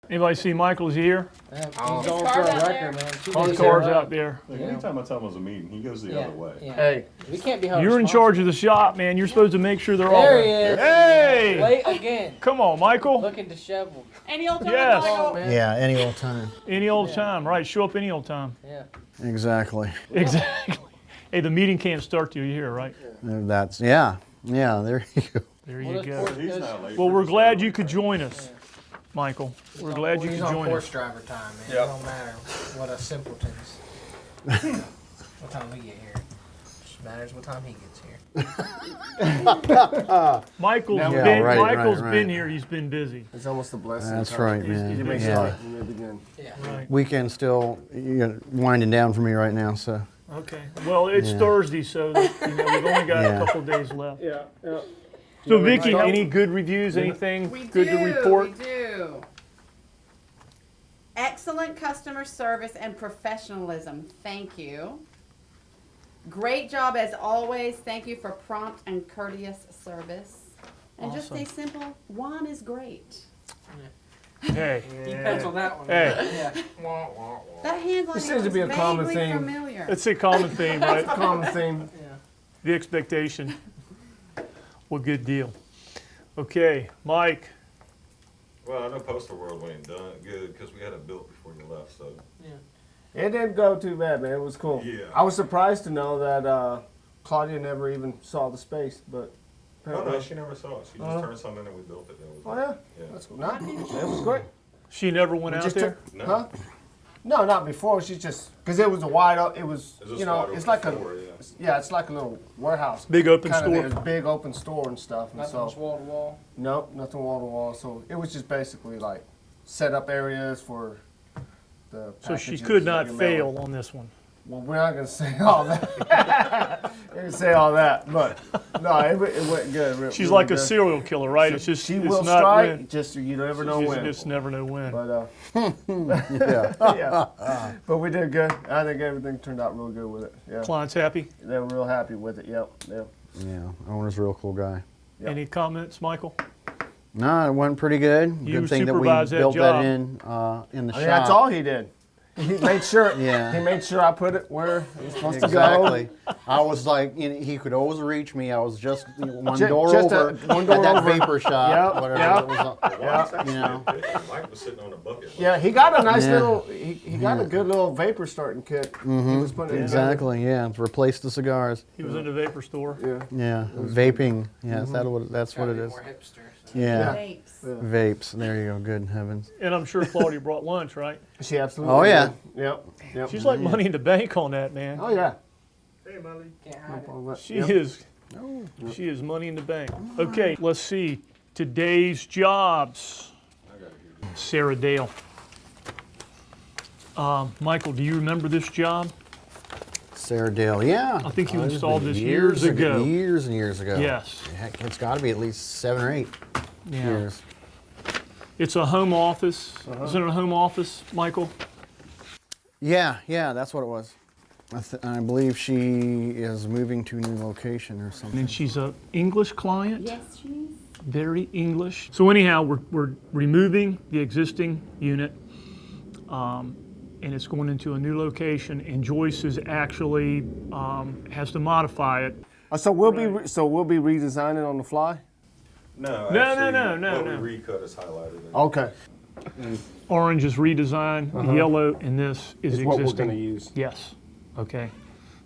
Anybody see Michael? Is he here? He's going for a record, man. His car's out there. Like, anytime I tell him it was a meeting, he goes the other way. Yeah. Hey, We can't be held You're in charge of the shop, man. You're supposed to make sure they're all There he is. Hey! Late again. Come on, Michael. Looking disheveled. Any old time, Yes. Michael? Man. yeah, any old time. Any old time, right? Show up any old time. Yeah. Exactly. Exactly. Hey, the meeting can't start till you're here, right? That's, yeah, there you go. There Well, you this go. poor- He's not late. Well, for we're the glad show. you could join us, Michael. We're glad you He's could on join horse us. driver time, man. Yep. It don't matter what us simpletons. What time we get here. Just matters what time he gets here. Michael's Yeah, been right, Michael's right. been here. He's been busy. It's almost a blessing. That's right, man. You may Yeah. start, you may begin. Yeah. Right. Weekend still winding down for me right now, so. Okay. Well, it's Yeah. Thursday, so we've only got Yeah. a couple days left. Yeah, yeah. So, Vicky, any good reviews? Anything We good do, to report? we do. Excellent customer service and professionalism. Thank you. Great job as always. Thank you for prompt and courteous service. And just Awesome. a simple, Juan is great. Hey. He penciled that one. Hey. Yeah. Wah, wah, wah. That handling This seems to was be a common vaguely theme. familiar. That's a common theme, right? Common theme. Yeah. The expectation. Well, good deal. Okay, Mike. Well, I know Postal World ain't done good because we had it built before you left, so. It didn't go too bad, man. It was cool. Yeah. I was surprised to know that Claudia never even saw the space, but Oh, apparently. no, she never saw it. She just turned something in and we built it. And it Oh, was, yeah? yeah. That's cool. No, it was great. She never went We out just there? took- No. Huh? No, not before. She just, because it was a wide, it was, It was you know, wide it's open like floor, yeah. yeah, it's like a little warehouse. Big open Kinda store? There's a big open store and stuff. And Nothing's so, wall to wall. nope, nothing wall to wall. So it was just basically like set up areas for the So she packages could that not you're fail mailing. on this one. Well, we're not gonna say all that. We're gonna say all that, but no, it went good. She's really like a good. serial killer, right? It's just She it's will not strike. win. Just you never know She's when. just never know when. But Yeah. yeah, but we did good. I think everything turned out real good with it. Yeah, Client's happy. they were real happy with it. Yep. Yep. Yeah, owner's a real coal guy. Yep. Any comments, Michael? No, it went pretty good. You Good thing that we supervised that built job. that in the I mean, shop. that's all he did. He made sure. Yeah. He made sure I put it where it was supposed Exactly. I was like, he could always reach me. I was just one Ju- door just over one door at that over. vapor shop, Yep, whatever yep. it was. Well, Mike's actually You know. did a picture. Mike was sitting on a bucket. go. Yeah, he got a nice Yeah. little. He got a good little vapor starting kit. He was putting it Exactly. Yeah, to replace the cigars. He was in the vapor store. together. Yeah, vaping. Yes, that's what Trying it to be is. more hipster. So. Yeah, Vapes. vapes. There you go. Good heavens. And I'm sure Claudia brought lunch, right? Yeah. She absolutely. Oh, yeah. did. Yep. Yep. She's like money in the bank on that, man. Oh yeah. Can't hide it. She is. She is money in the bank. Okay, let's see. Today's jobs. Sarah Dale. Michael, do you remember this job? Sarah Dale. Yeah. I think you It's installed been this years ago. Years and years ago. Yes. Heck, it's got to be at least 7 or 8 Yeah. years. It's a home office. Is it a home office, Michael? Yeah, that's what it was. I believe she is moving to a new location or something. And she's a English client. Yes, she is. Very English. So anyhow, we're removing the existing unit, and it's going into a new location. And Joyce is actually has to modify it. So we'll be redesigning on the fly. No, No, actually, no, what no. we recut is highlighted. In Okay. Orange is redesigned, the yellow, and this is Is what existing. we're gonna use. Yes. Okay.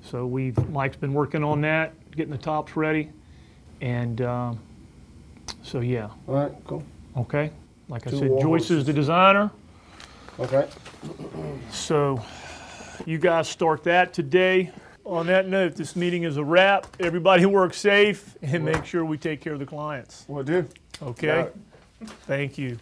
So Mike's been working on that, getting the tops ready, and so yeah. All right. Cool. Okay. Like I Two said, war Joyce is horses. the designer. Okay. So you guys start that today. On that note, this meeting is a wrap. Everybody work safe and make sure we take care of the clients. We'll do. Okay? Got it. Thank you.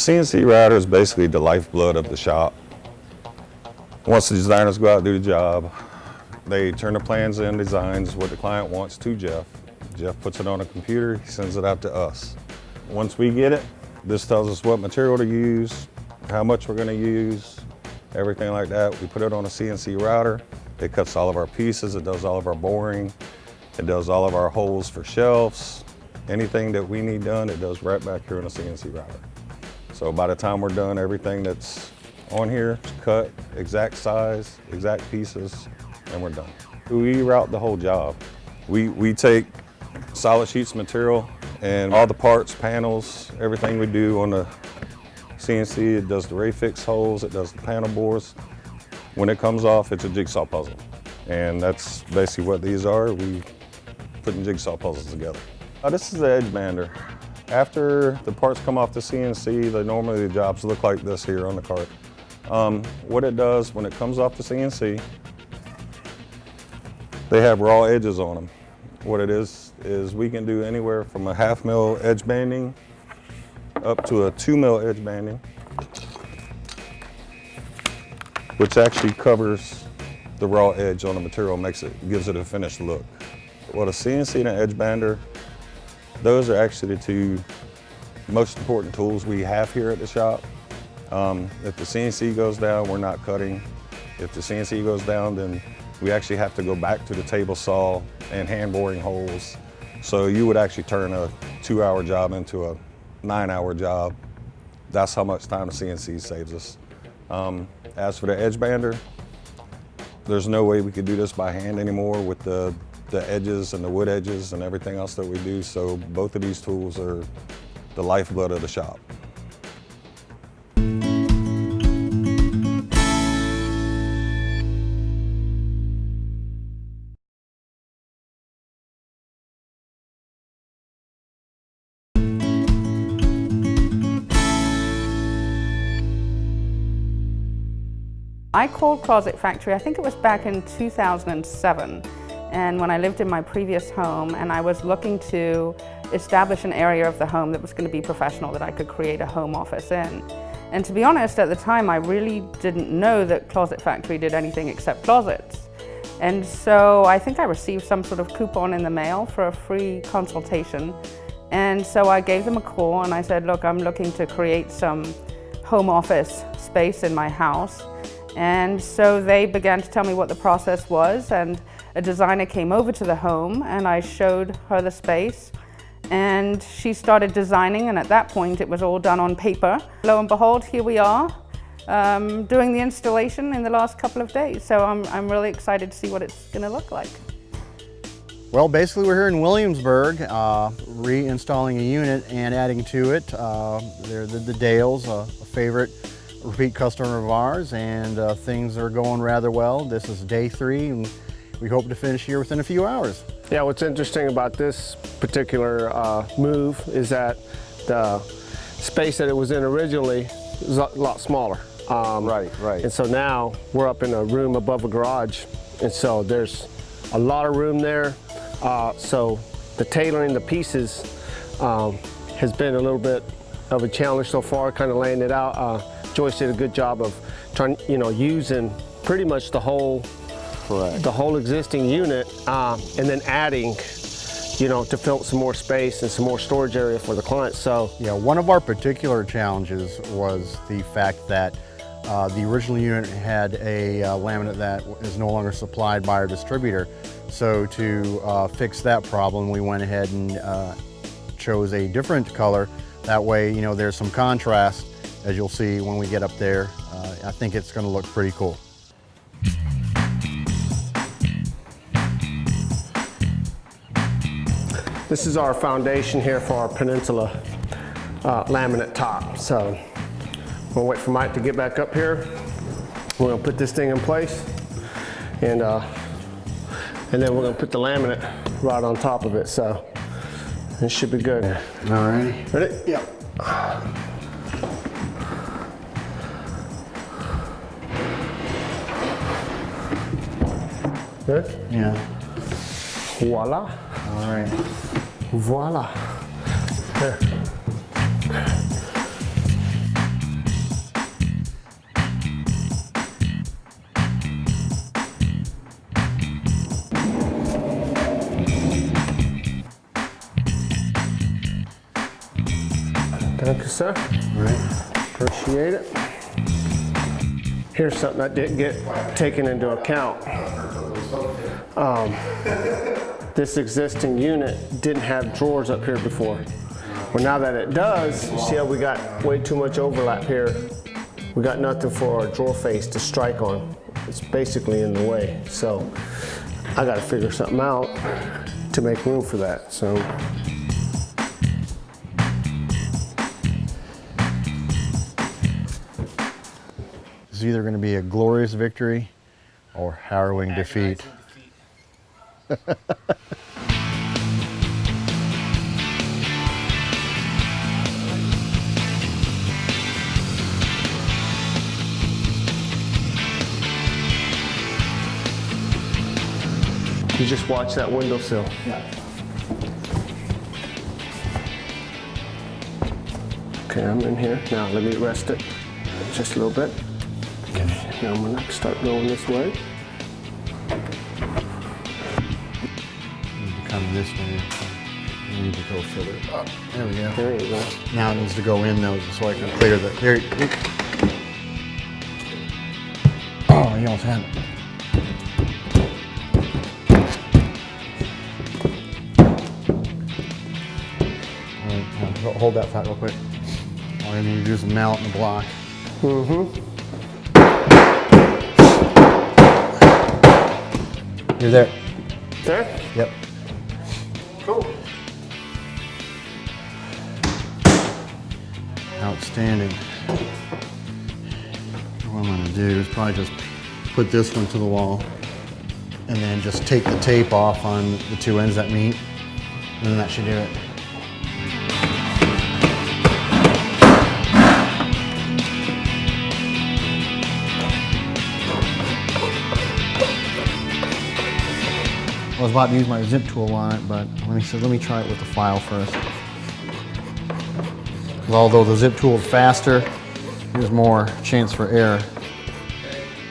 CNC router is basically the lifeblood of the shop. Once the designers go out and do the job, they turn the plans in, designs what the client wants to Jeff. Jeff puts it on a computer, he sends it out to us. Once we get it, this tells us what material to use, how much we're going to use, everything like that. We put it on a CNC router. It cuts all of our pieces, it does all of our boring, it does all of our holes for shelves. Anything that we need done, it does right back here on a CNC router. So by the time we're done, everything that's on here is cut, exact size, exact pieces, and we're done. We route the whole job. We take solid sheets of material and all the parts, panels, everything we do on the CNC, it does the ray fix holes, it does the panel bores. When it comes off, it's a jigsaw puzzle. And that's basically what these are. We putting jigsaw puzzles together. This is the edge bander. After the parts come off the CNC, normally the jobs look like this here on the cart. What it does when it comes off the CNC, they have raw edges on them. What it is we can do anywhere from a 1/2 mil edge banding up to a 2 mil edge banding, which actually covers the raw edge on the material, gives it a finished look. Well, the CNC and the edge bander, those are actually the two most important tools we have here at the shop. If the CNC goes down, we're not cutting. If the CNC goes down, then we actually have to go back to the table saw and hand boring holes. So you would actually turn a 2-hour job into a 9-hour job. That's how much time the CNC saves us. As for the edge bander, there's no way we could do this by hand anymore with the edges and the wood edges and everything else that we do. So both of these tools are the lifeblood of the shop. I called Closet Factory, I think it was back in 2007, and when I lived in my previous home, and I was looking to establish an area of the home that was going to be professional, that I could create a home office in. And to be honest, at the time, I really didn't know that Closet Factory did anything except closets. And so I think I received some sort of coupon in the mail for a free consultation. And so I gave them a call and I said, look, I'm looking to create some home office space in my house. And so they began to tell me what the process was, and a designer came over to the home and I showed her the space and she started designing, and at that point it was all done on paper. Lo and behold, here we are doing the installation in the last couple of days. So I'm really excited to see what it's going to look like. Well, basically we're here in Williamsburg, reinstalling a unit and adding to it. They're the Dales, a favorite repeat customer of ours, and things are going rather well. This is day 3 and we hope to finish here within a few hours. Yeah, what's interesting about this particular move is that the space that it was in originally was a lot smaller. Right. And so now we're up in a room above a garage, and so there's a lot of room there. So the tailoring the pieces has been a little bit of a challenge so far, kind of laying it out. Joyce did a good job of trying, using pretty much the whole existing unit, and then adding, to fill some more space and some more storage area for the client. So yeah, one of our particular challenges was the fact that the original unit had a laminate that is no longer supplied by our distributor. So to fix that problem, we went ahead and chose a different color. That way, there's some contrast, as you'll see when we get up there. I think it's going to look pretty cool. this is our foundation here for our Peninsula laminate top. So we'll wait for Mike to get back up here. We're going to put this thing in place, and then we're going to put the laminate right on top of it. So it should be good. All right. Ready? Yep. Good? Yeah. Voila. All right. Voila. There. Thank you, sir. All right. Appreciate it. Here's something that didn't get taken into account. This existing unit didn't have drawers up here before. Well, now that it does, you see how we got way too much overlap here. We got nothing for our drawer face to strike on. It's basically in the way. So I got to figure something out to make room for that. So. It's either going to be a glorious victory or harrowing defeat. You just watch that windowsill. Okay, I'm in here. Now let me rest it just a little bit. Okay. Now I'm gonna start going this way. You need to come this way. You need to go further up. There we go. There you go. Now it needs to go in though, so I can clear the. There. Oh, you almost had it. Hold that thought real quick. All you need to do is mallet and the block. You're there. There? Yep. Cool. Outstanding. What I'm going to do is probably just put this one to the wall and then just take the tape off on the two ends that meet, and then that should do it. I was about to use my zip tool on it, but let me try it with the file first. 'Cause although the zip tool is faster, there's more chance for error.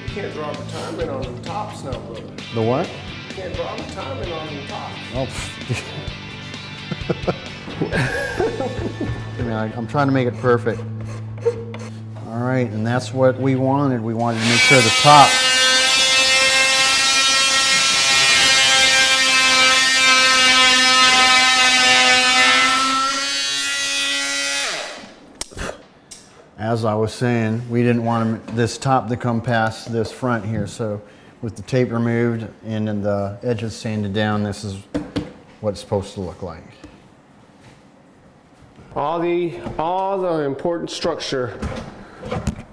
You can't draw the timing on the tops now, brother. The what? You can't draw the timing on the tops. Oh. I mean, I'm trying to make it perfect. All right, and that's what we wanted. We wanted to make sure the top. As I was saying, we didn't want this top to come past this front here, so with the tape removed and then the edges sanded down, this is what it's supposed to look like. All the important structure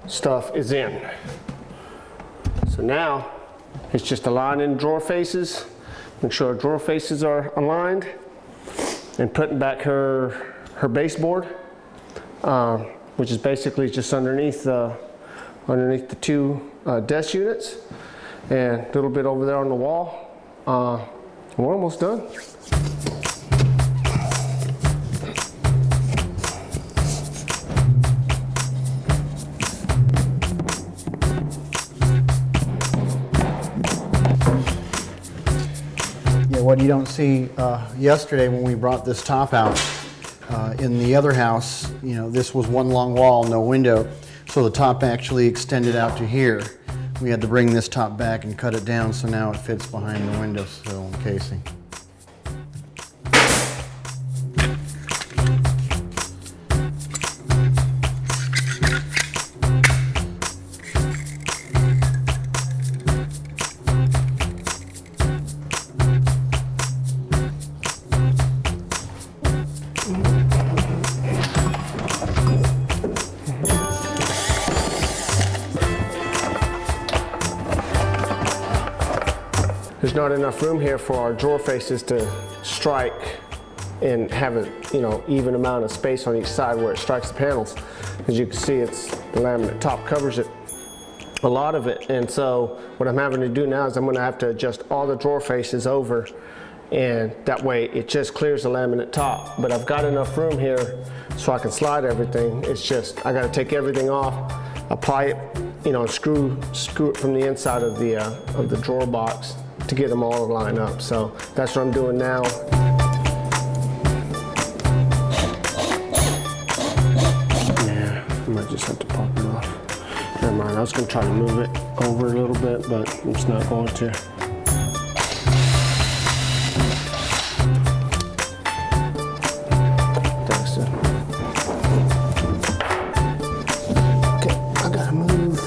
stuff is in. So now it's just aligning drawer faces, make sure our drawer faces are aligned, and putting back her baseboard. Which is basically just underneath the two desk units, and a little bit over there on the wall. We're almost done. Yeah, what you don't see yesterday when we brought this top out, in the other house, you know, this was one long wall, no window, so the top actually extended out to here. We had to bring this top back and cut it down, so now it fits behind the windowsill and casing. There's not enough room here for our drawer faces to strike and have a even amount of space on each side where it strikes the panels. As you can see, it's the laminate top covers it, a lot of it. And so what I'm having to do now is I'm going to have to adjust all the drawer faces over, and that way it just clears the laminate top. But I've got enough room here so I can slide everything. It's just I got to take everything off, apply it, and screw it from the inside of the drawer box to get them all to line up. So that's what I'm doing now. just have to pop it off. Never mind, I was gonna try to move it over a little bit, but I'm just not going to. Thanks, dude. Okay, I gotta move.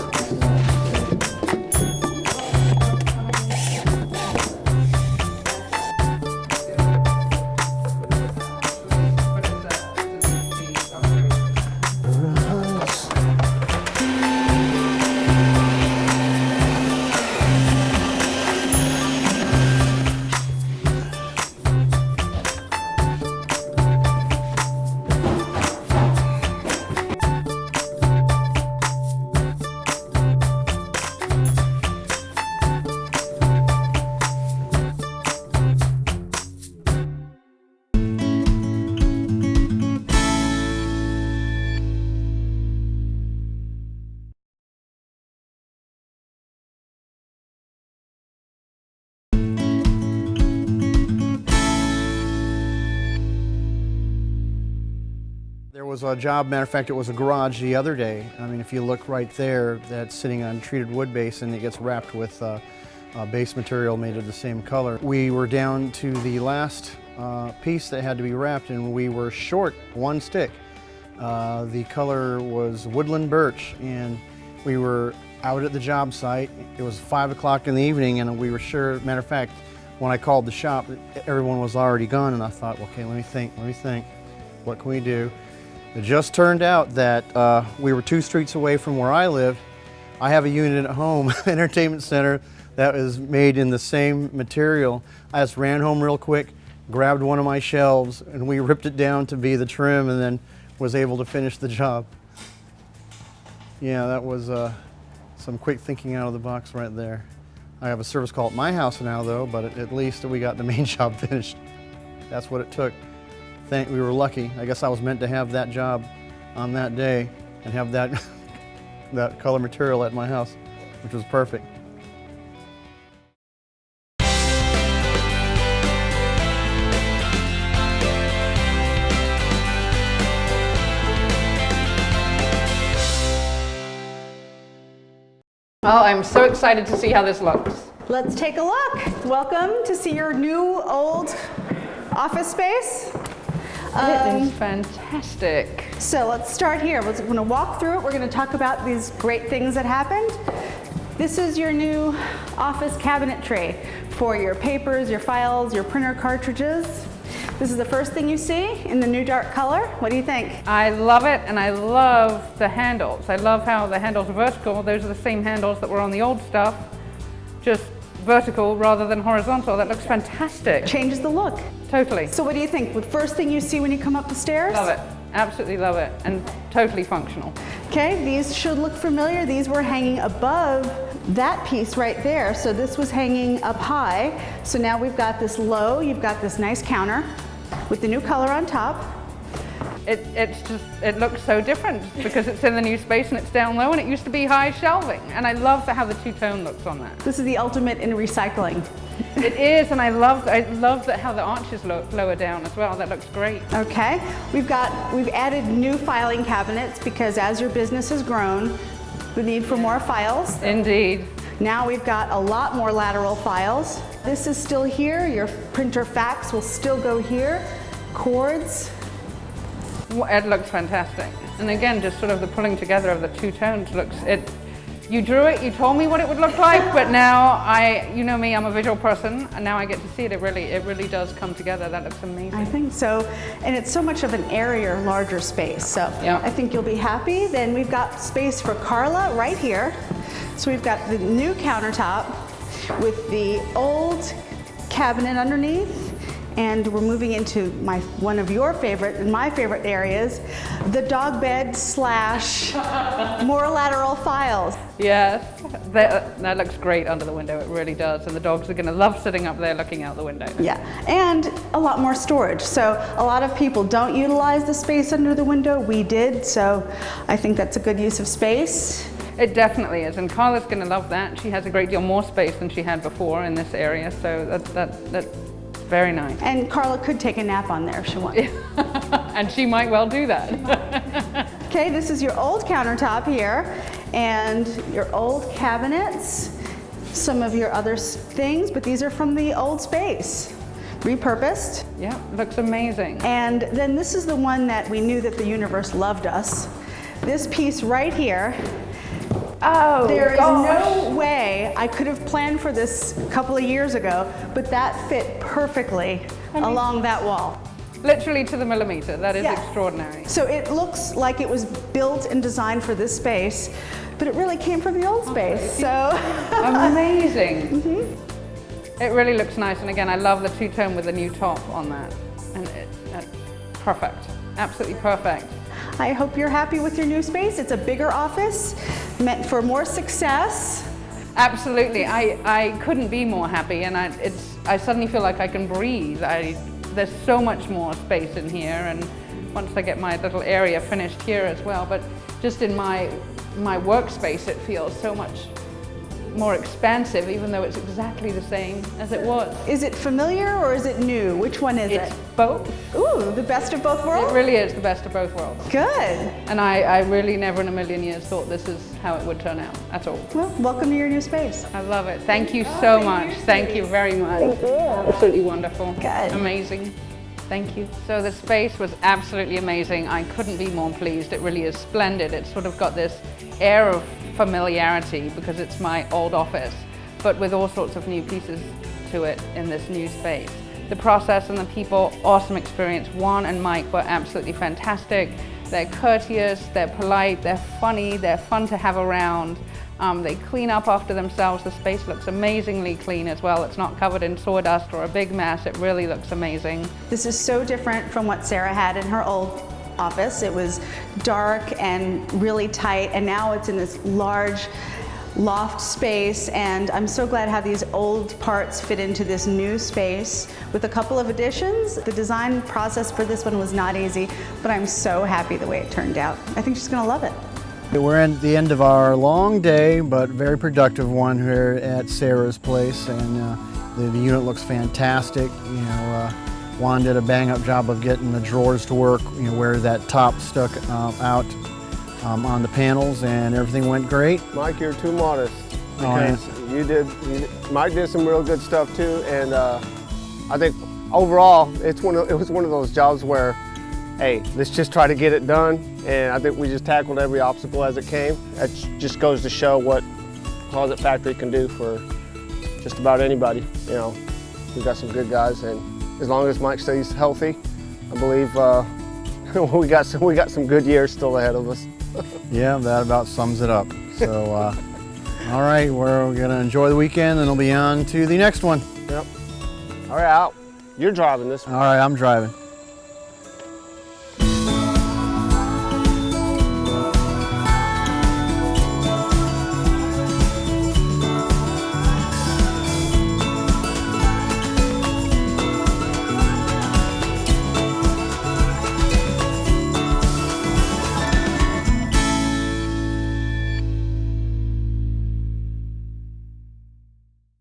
There was a job, matter of fact, it was a garage the other day. I mean, if you look right there, that's sitting on treated wood base and it gets wrapped with base material made of the same color. We were down to the last piece that had to be wrapped and we were short one stick. The color was woodland birch and we were out at the job site. It was 5 o'clock in the evening and we were sure, matter of fact, when I called the shop, everyone was already gone and I thought, okay, let me think, what can we do? It just turned out that we were 2 streets away from where I live. I have a unit at home, entertainment center, that is made in the same material. I just ran home real quick, grabbed one of my shelves, and we ripped it down to be the trim and then was able to finish the job. Yeah, that was some quick thinking out of the box right there. I have a service call at my house now though, but at least we got the main job finished. That's what it took. We were lucky. I guess I was meant to have that job on that day and have that, that color material at my house, which was perfect. Well, I'm so excited to see how this looks. Let's take a look. Welcome to see your new old office space. It is fantastic. So let's start here. We're going to walk through it. We're going to talk about these great things that happened. This is your new office cabinetry for your papers, your files, your printer cartridges. This is the first thing you see in the new dark color. What do you think? I love it, and I love the handles. I love how the handles are vertical. Those are the same handles that were on the old stuff, just vertical rather than horizontal. That looks fantastic. Changes the look. Totally. So what do you think? The first thing you see when you come up the stairs? Love it. Absolutely love it. And totally functional. Okay, these should look familiar. These were hanging above that piece right there. So this was hanging up high. So now we've got this low, you've got this nice counter with the new color on top. It looks so different because it's in the new space and it's down low and it used to be high shelving. And I love how the two-tone looks on that. This is the ultimate in recycling. It is, and I love that how the arches look lower down as well. That looks great. Okay, we've added new filing cabinets because as your business has grown, the need for more files. Indeed. Now we've got a lot more lateral files. This is still here. Your printer fax will still go here. Cords. It looks fantastic. And again, just sort of the pulling together of the two tones looks, you drew it, you told me what it would look like, but now you know me, I'm a visual person, and now I get to see it. It really does come together. That looks amazing. I think so. And it's so much of an airier, larger space. So yeah. I think you'll be happy. Then we've got space for Carla right here. So we've got the new countertop with the old cabinet underneath. And we're moving into one of your favorite and my favorite areas, the dog bed / more lateral files. Yes, that looks great under the window. It really does. And the dogs are going to love sitting up there looking out the window. Yeah, and a lot more storage. So a lot of people don't utilize the space under the window. We did, so I think that's a good use of space. It definitely is, and Carla's going to love that. She has a great deal more space than she had before in this area, so that's very nice. And Carla could take a nap on there if she wanted. And she might well do that. Okay, this is your old countertop here and your old cabinets, some of your other things, but these are from the old space, repurposed. Yeah, looks amazing. And then this is the one that we knew that the universe loved us. This piece right here. Oh, There is gosh. no way I could have planned for this a couple of years ago, but that fit perfectly along that wall. Literally to the millimeter. That is Yeah. extraordinary. So it looks like it was built and designed for this space, but it really came from the old space. So Amazing. It really looks nice. And again, I love the two-tone with the new top on that. And perfect. Absolutely perfect. I hope you're happy with your new space. It's a bigger office, meant for more success. Absolutely. I couldn't be more happy. And I suddenly feel like I can breathe. There's so much more space in here, and once I get my little area finished here as well, but just in my workspace it feels so much more expansive, even though it's exactly the same as it was. Is it familiar or is it new? Which one is It's it? both. Ooh, the best of both It worlds? really is the best of both worlds. Good. And I really never in a million years thought this is how it would turn out at all. Well, welcome to your new space. I love it. Thank you so much. Thank you very much. Absolutely wonderful. Good. Amazing. Thank you. So the space was absolutely amazing. I couldn't be more pleased. It really is splendid. It's sort of got this air of familiarity because it's my old office, but with all sorts of new pieces to it in this new space. The process and the people, awesome experience. Juan and Mike were absolutely fantastic. They're courteous, they're polite, they're funny, they're fun to have around. They clean up after themselves. The space looks amazingly clean as well. It's not covered in sawdust or a big mess. It really looks amazing. This is so different from what Sarah had in her old office. It was dark and really tight, and now it's in this large loft space, and I'm so glad how these old parts fit into this new space with a couple of additions. The design process for this one was not easy, but I'm so happy the way it turned out. I think she's gonna love it. We're at the end of our long day, but very productive one here at Sarah's place, and the unit looks fantastic. You know, Juan did a bang-up job of getting the drawers to work. You know, where that top stuck out on the panels, and everything went great. Mike, you're too modest. Oh, yeah. Because Mike did some real good stuff too, and I think overall it was one of those jobs where, hey, let's just try to get it done, and I think we just tackled every obstacle as it came. That just goes to show what Closet Factory can do for just about anybody. You know, we've got some good guys, and as long as Mike stays healthy, I believe we got some good years still ahead of us. Yeah, that about sums it up. So, all right, we're gonna enjoy the weekend, and we'll be on to the next one. Yep. All right, Al, you're driving this one. All right, I'm driving.